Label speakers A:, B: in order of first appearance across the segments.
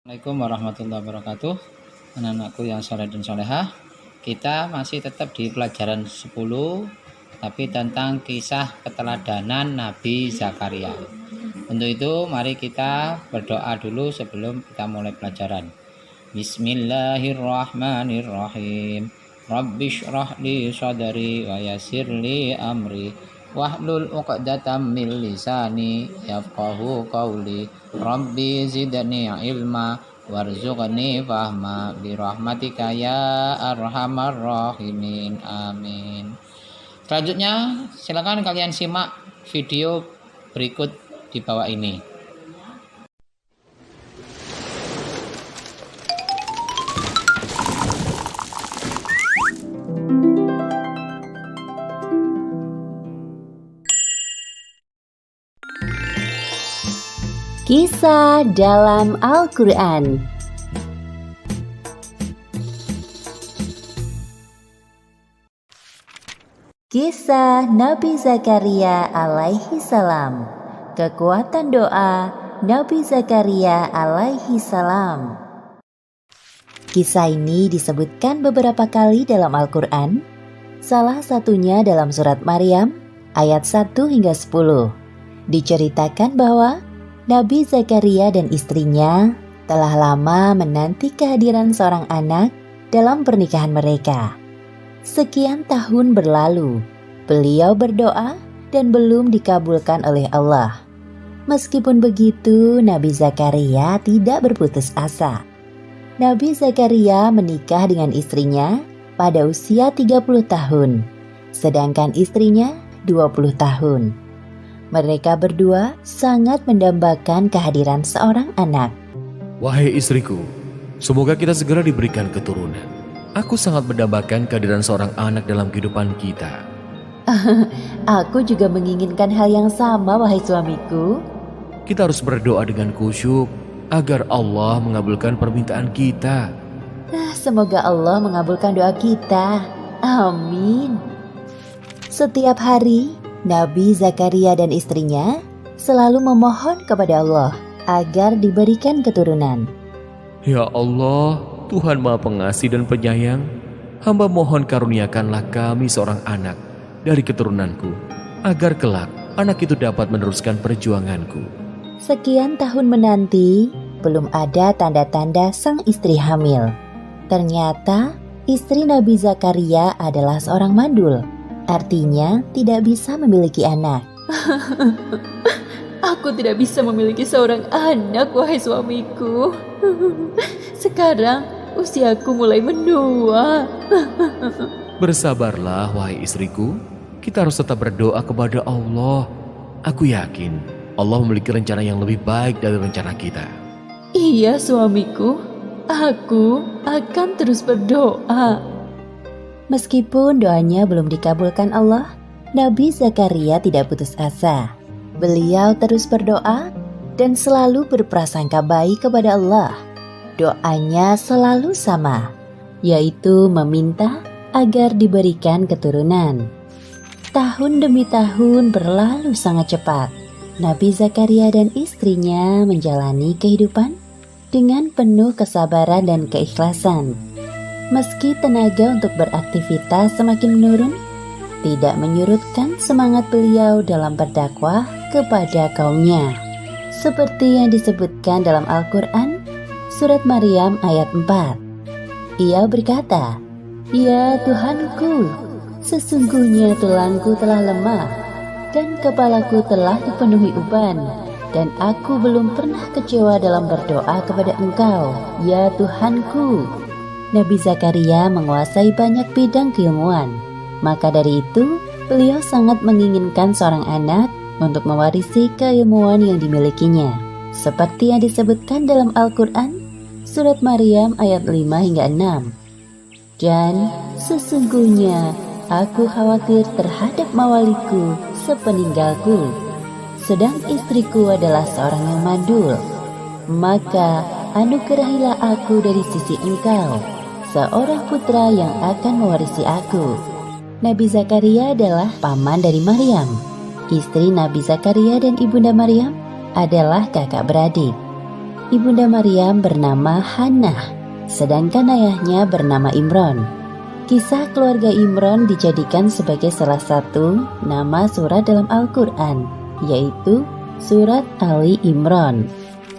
A: Assalamualaikum warahmatullahi wabarakatuh. Anak-anakku yang soleh dan solehah, kita masih tetap di pelajaran 10, tapi tentang kisah keteladanan Nabi Zakaria. Untuk itu mari kita berdoa dulu sebelum kita mulai pelajaran. Bismillahirrahmanirrahim. Rabbishrah li sadri wa yassir li amri wahlul 'uqdatam min lisani yafqahu qawli. Rabbi zidni ilma warzuqni fahma birahmatika ya arhamar rahimin. Amin. Selanjutnya silakan kalian simak video berikut di bawah ini.
B: Kisah dalam Al-Quran. Kisah Nabi Zakaria alaihi salam. Kekuatan doa Nabi Zakaria alaihi salam. Kisah ini disebutkan beberapa kali dalam Al-Quran. Salah satunya dalam surat Maryam ayat 1 hingga 10. Diceritakan bahwa Nabi Zakaria dan istrinya telah lama menanti kehadiran seorang anak dalam pernikahan mereka. Sekian tahun berlalu, beliau berdoa dan belum dikabulkan oleh Allah. Meskipun begitu, Nabi Zakaria tidak berputus asa. Nabi Zakaria menikah dengan istrinya pada usia 30 tahun, sedangkan istrinya 20 tahun. Mereka berdua sangat mendambakan kehadiran seorang anak.
C: Wahai istriku, semoga kita segera diberikan keturunan. Aku sangat mendambakan kehadiran seorang anak dalam kehidupan kita.
B: Aku juga menginginkan hal yang sama, wahai suamiku.
C: Kita harus berdoa dengan khusyuk agar Allah mengabulkan permintaan kita.
B: Semoga Allah mengabulkan doa kita. Amin. Setiap hari, Nabi Zakaria dan istrinya selalu memohon kepada Allah agar diberikan keturunan.
C: Ya Allah, Tuhan Maha Pengasih dan Penyayang, hamba mohon karuniakanlah kami seorang anak dari keturunanku, agar kelak anak itu dapat meneruskan perjuanganku.
B: Sekian tahun menanti, belum ada tanda-tanda sang istri hamil. Ternyata istri Nabi Zakaria adalah seorang mandul. Artinya tidak bisa memiliki anak. Aku tidak bisa memiliki seorang anak, wahai suamiku. Sekarang usiaku mulai menua.
C: Bersabarlah wahai istriku, kita harus tetap berdoa kepada Allah. Aku yakin Allah memiliki rencana yang lebih baik dari rencana kita.
B: Iya suamiku, aku akan terus berdoa. Meskipun doanya belum dikabulkan Allah, Nabi Zakaria tidak putus asa. Beliau terus berdoa dan selalu berprasangka baik kepada Allah. Doanya selalu sama, yaitu meminta agar diberikan keturunan. Tahun demi tahun berlalu sangat cepat. Nabi Zakaria dan istrinya menjalani kehidupan dengan penuh kesabaran dan keikhlasan. Meski tenaga untuk beraktivitas semakin menurun, tidak menyurutkan semangat beliau dalam berdakwah kepada kaumnya. Seperti yang disebutkan dalam Al-Quran, surat Maryam ayat 4. Ia berkata, "Ya Tuhanku, sesungguhnya tulangku telah lemah, dan kepalaku telah dipenuhi uban, dan aku belum pernah kecewa dalam berdoa kepada Engkau, ya Tuhanku." Nabi Zakaria menguasai banyak bidang keilmuan. Maka dari itu, beliau sangat menginginkan seorang anak untuk mewarisi keilmuan yang dimilikinya. Seperti yang disebutkan dalam Al-Quran, surat Maryam ayat 5 hingga 6. Dan sesungguhnya aku khawatir terhadap mawaliku sepeninggalku, sedang istriku adalah seorang yang mandul. Maka anugerahilah aku dari sisi Engkau seorang putra yang akan mewarisi aku. Nabi Zakaria adalah paman dari Maryam. Istri Nabi Zakaria dan ibunda Maryam adalah kakak beradik. ibunda Maryam bernama Hannah, sedangkan ayahnya bernama Imron. Kisah keluarga Imron dijadikan sebagai salah satu nama surat dalam Al-Quran, yaitu Surat Ali Imron.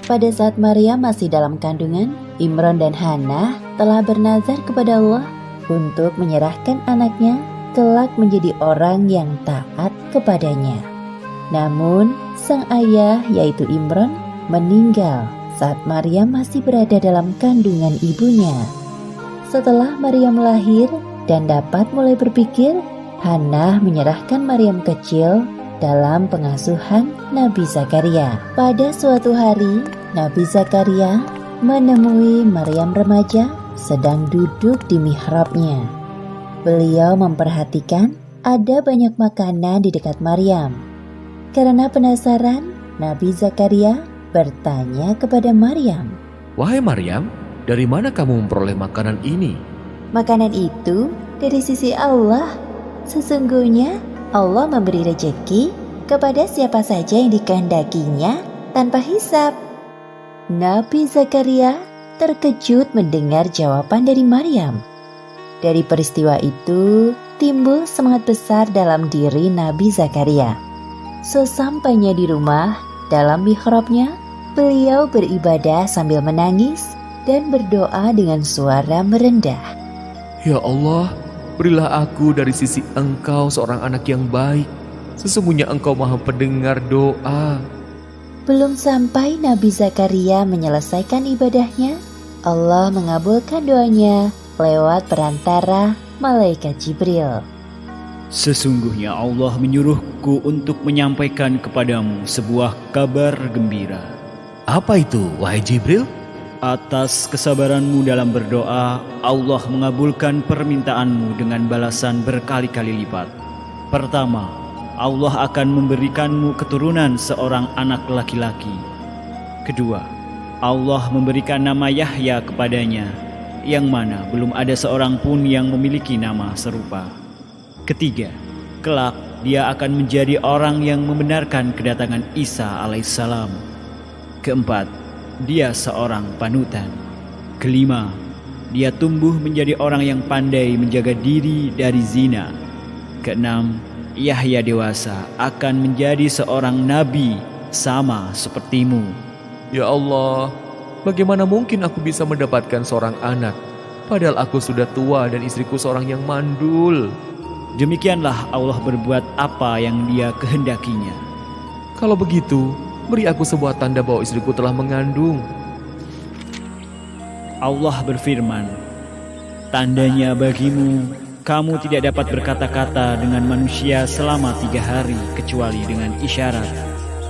B: Pada saat Maryam masih dalam kandungan, Imron dan Hannah telah bernazar kepada Allah untuk menyerahkan anaknya kelak menjadi orang yang taat kepadanya. Namun, sang ayah yaitu Imron meninggal saat Maryam masih berada dalam kandungan ibunya. Setelah Maryam lahir dan dapat mulai berpikir, Hannah menyerahkan Maryam kecil dalam pengasuhan Nabi Zakaria. Pada suatu hari, Nabi Zakaria menemui Maryam remaja sedang duduk di mihrabnya. Beliau memperhatikan ada banyak makanan di dekat Maryam. Karena penasaran, Nabi Zakaria bertanya kepada Maryam,
C: "Wahai Maryam, dari mana kamu memperoleh makanan ini?"
B: "Makanan itu dari sisi Allah. Sesungguhnya Allah memberi rejeki kepada siapa saja yang dikehendakinya tanpa hisab." Nabi Zakaria terkejut mendengar jawaban dari Maryam. Dari peristiwa itu, timbul semangat besar dalam diri Nabi Zakaria. Sesampainya di rumah, dalam mihrabnya, beliau beribadah sambil menangis dan berdoa dengan suara merendah.
C: "Ya Allah, berilah aku dari sisi Engkau seorang anak yang baik. Sesungguhnya Engkau Maha Pendengar doa."
B: Belum sampai Nabi Zakaria menyelesaikan ibadahnya, Allah mengabulkan doanya lewat perantara malaikat Jibril.
D: Sesungguhnya Allah menyuruhku untuk menyampaikan kepadamu sebuah kabar gembira.
C: "Apa itu, wahai Jibril?"
D: Atas kesabaranmu dalam berdoa, Allah mengabulkan permintaanmu dengan balasan berkali-kali lipat. Pertama, Allah akan memberikanmu keturunan seorang anak laki-laki. Kedua, Allah memberikan nama Yahya kepadanya, yang mana belum ada seorang pun yang memiliki nama serupa. Ketiga, kelak dia akan menjadi orang yang membenarkan kedatangan Isa alaihissalam. Keempat, dia seorang panutan. Kelima, dia tumbuh menjadi orang yang pandai menjaga diri dari zina. Keenam, Yahya dewasa akan menjadi seorang nabi sama sepertimu.
C: Ya Allah, bagaimana mungkin aku bisa mendapatkan seorang anak, padahal aku sudah tua dan istriku seorang yang mandul.
D: Demikianlah Allah berbuat apa yang Dia kehendakinya.
C: Kalau begitu, beri aku sebuah tanda bahwa istriku telah mengandung.
D: Allah berfirman, tandanya bagimu, kamu tidak dapat berkata-kata dengan manusia selama 3 hari kecuali dengan isyarat.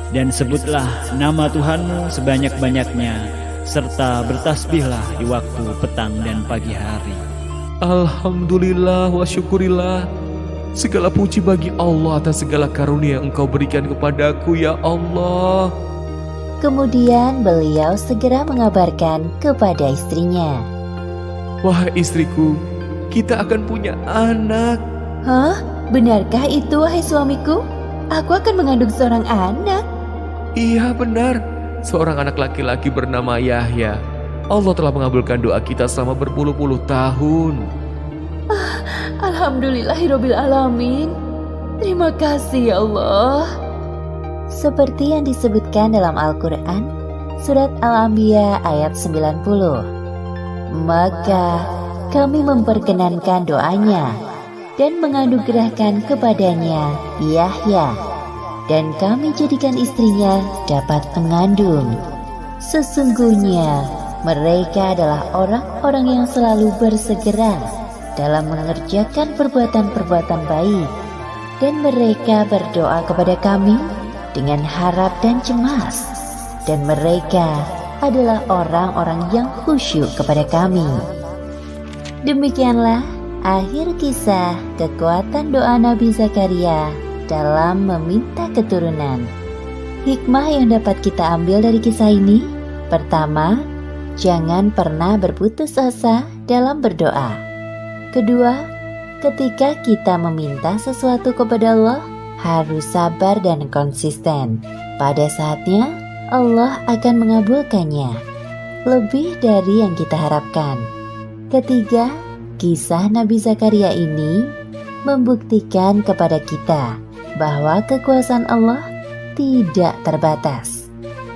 D: Dan sebutlah nama Tuhanmu sebanyak-banyaknya, serta bertasbihlah di waktu petang dan pagi hari.
C: Alhamdulillah wa syukurillah. Segala puji bagi Allah atas segala karunia yang Engkau berikan kepadaku, ya Allah.
B: Kemudian beliau segera mengabarkan kepada istrinya.
C: Wahai istriku, kita akan punya anak.
B: Hah? Benarkah itu, wahai suamiku? Aku akan mengandung seorang anak.
C: Iya benar, seorang anak laki-laki bernama Yahya. Allah telah mengabulkan doa kita selama berpuluh-puluh tahun.
B: Alhamdulillahirabbil alamin. Terima kasih ya Allah. Seperti yang disebutkan dalam Al-Quran, Surat Al-Anbiya ayat 90. Maka kami memperkenankan doanya dan menganugerahkan kepadanya Yahya, dan kami jadikan istrinya dapat mengandung. Sesungguhnya mereka adalah orang-orang yang selalu bersegera dalam mengerjakan perbuatan-perbuatan baik, dan mereka berdoa kepada kami dengan harap dan cemas, dan mereka adalah orang-orang yang khusyuk kepada kami. Demikianlah akhir kisah kekuatan doa Nabi Zakaria dalam meminta keturunan. Hikmah yang dapat kita ambil dari kisah ini: pertama, jangan pernah berputus asa dalam berdoa. Kedua, ketika kita meminta sesuatu kepada Allah, harus sabar dan konsisten. Pada saatnya, Allah akan mengabulkannya. lebih dari yang kita harapkan. Ketiga, kisah Nabi Zakaria ini membuktikan kepada kita bahwa kekuasaan Allah tidak terbatas.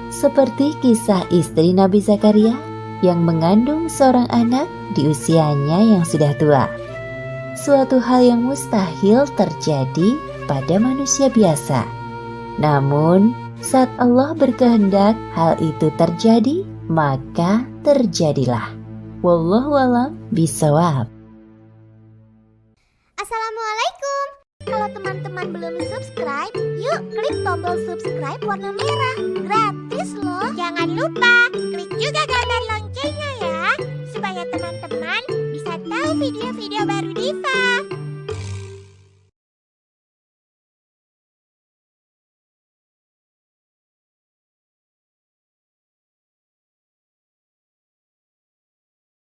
B: Seperti kisah istri Nabi Zakaria yang mengandung seorang anak di usianya yang sudah tua. Suatu hal yang mustahil terjadi pada manusia biasa. Namun, saat Allah berkehendak hal itu terjadi, maka terjadilah. Wallahualam bishawab.
E: Assalamualaikum. Kalau teman-teman belum subscribe, yuk klik tombol subscribe warna merah. Gratis loh. Jangan lupa klik juga gambar lonceng